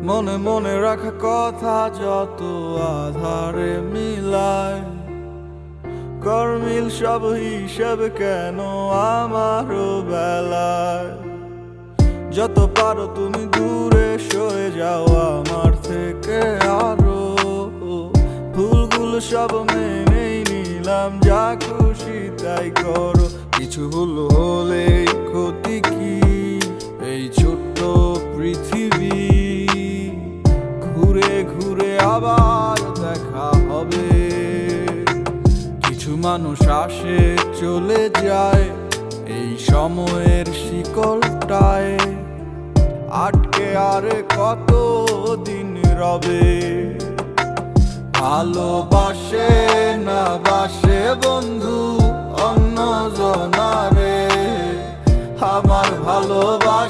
মনে মনে রাখা কথা যত আধারে মিলায়, কর্মিল সব হিসেব কেন আমারও বেলায়। যত পারো তুমি দূরে সরে যাও আমার থেকে আরো, ভুলগুলো সব মেনেই নিলাম, যা খুশি তাই করো। কিছু ভুল হলে ক্ষতি কি এই ছোট্ট পৃথিবী, ঘুরে ঘুরে আবার দেখা হবে। কিছু মানুষ আসে চলে যায় এই সময়ের শিকলটায়, আটকে আরে কত দিন রবে। ভালোবাসে না বাসে বন্ধু অন্য জনারে, আমার ভালোবাসা